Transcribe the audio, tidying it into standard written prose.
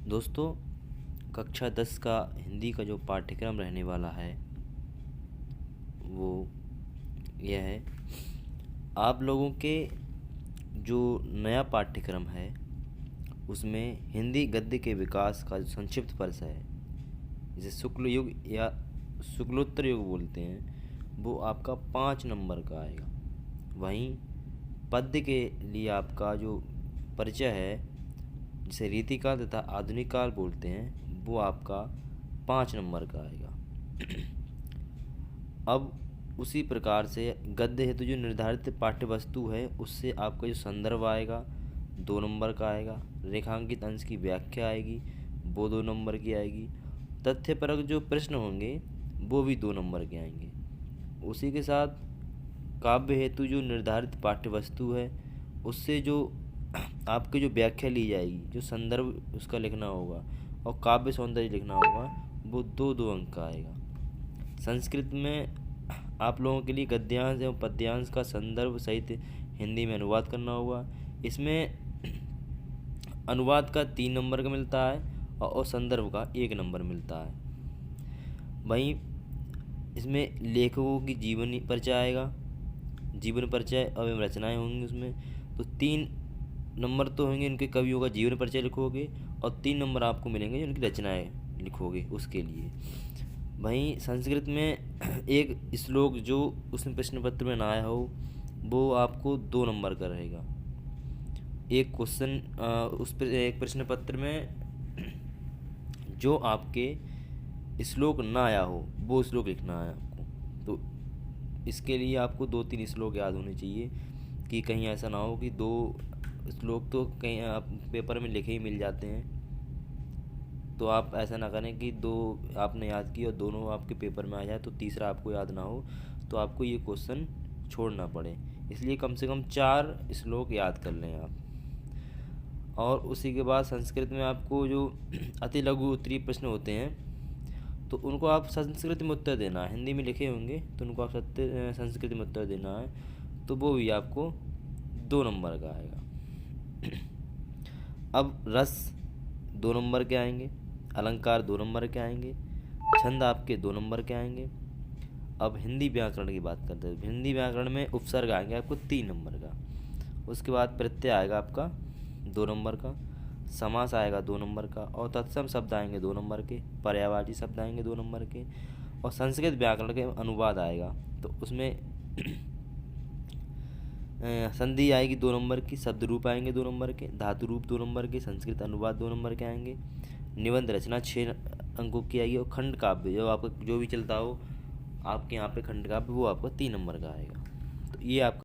दोस्तों, कक्षा 10 का हिंदी का जो पाठ्यक्रम रहने वाला है वो यह है। आप लोगों के जो नया पाठ्यक्रम है उसमें हिंदी गद्य के विकास का जो संक्षिप्त परिचय है, जिसे शुक्ल युग या शुक्लोत्तर युग बोलते हैं, वो आपका 5 नंबर का आएगा। वहीं पद्य के लिए आपका जो परिचय है, जिसे रीतिकाल तथा आधुनिक काल बोलते हैं, वो आपका 5 नंबर का आएगा। अब उसी प्रकार से गद्य हेतु जो निर्धारित पाठ्य वस्तु है उससे आपका जो संदर्भ आएगा 2 नंबर का आएगा। रेखांकित अंश की व्याख्या आएगी, वो 2 नंबर की आएगी। तथ्यपरक जो प्रश्न होंगे वो भी 2 नंबर के आएंगे। उसी के साथ काव्य हेतु जो निर्धारित पाठ्य वस्तु है उससे जो आपकी जो व्याख्या ली जाएगी, जो संदर्भ उसका लिखना होगा और काव्य सौंदर्य लिखना होगा, वो 2-2 अंक का आएगा। संस्कृत में आप लोगों के लिए गद्यांश एवं पद्यांश का संदर्भ सहित हिंदी में अनुवाद करना होगा। इसमें अनुवाद का 3 नंबर का मिलता है और संदर्भ का 1 नंबर मिलता है। वहीं इसमें लेखकों की जीवनी परिचय आएगा, जीवन परिचय एवं रचनाएं होंगी उसमें। तो 3 नंबर तो होंगे उनके कवियों का जीवन परिचय लिखोगे और 3 नंबर आपको मिलेंगे जो उनकी रचनाएं लिखोगे उसके लिए। वहीं संस्कृत में एक श्लोक जो उसमें प्रश्न पत्र में ना आया हो वो आपको 2 नंबर का रहेगा। एक क्वेश्चन उस पर एक प्रश्न पत्र में जो आपके श्लोक ना आया हो वो श्लोक लिखना है आपको। तो इसके लिए आपको 2-3 श्लोक याद होने चाहिए कि कहीं ऐसा ना हो कि 2 श्लोक तो कहीं आप पेपर में लिखे ही मिल जाते हैं। तो आप ऐसा ना करें कि 2 आपने याद की और दोनों आपके पेपर में आ जाए तो तीसरा आपको याद ना हो, तो आपको ये क्वेश्चन छोड़ना पड़े। इसलिए कम से कम 4 श्लोक याद कर लें आप। और उसी के बाद संस्कृत में आपको जो अति लघु उत्तरीय प्रश्न होते हैं तो उनको आप संस्कृत में उत्तर देना है। हिंदी में लिखे होंगे तो उनको आप संस्कृत में उत्तर देना है, तो वो भी आपको 2 नंबर का आएगा। अब रस 2 नंबर के आएंगे, अलंकार 2 नंबर के आएंगे, छंद आपके 2 नंबर के आएंगे। अब हिंदी व्याकरण की बात करते हैं। हिंदी व्याकरण में उपसर्ग आएंगे आपको 3 नंबर का। उसके बाद प्रत्यय आएगा आपका 2 नंबर का, समास आएगा 2 नंबर का, और तत्सम शब्द आएंगे 2 नंबर के, पर्यायवाची शब्द आएंगे 2 नंबर के, और संस्कृत व्याकरण के अनुवाद आएगा तो उसमें संधि आएगी 2 नंबर की, शब्द रूप आएंगे 2 नंबर के, धातु रूप 2 नंबर के, संस्कृत अनुवाद 2 नंबर के आएंगे, निबंध रचना 6 अंकों की आएगी, और खंड काव्य जो आपका जो भी चलता हो आपके यहाँ पे खंड काव्य वो आपका 3 नंबर का आएगा। तो ये आपका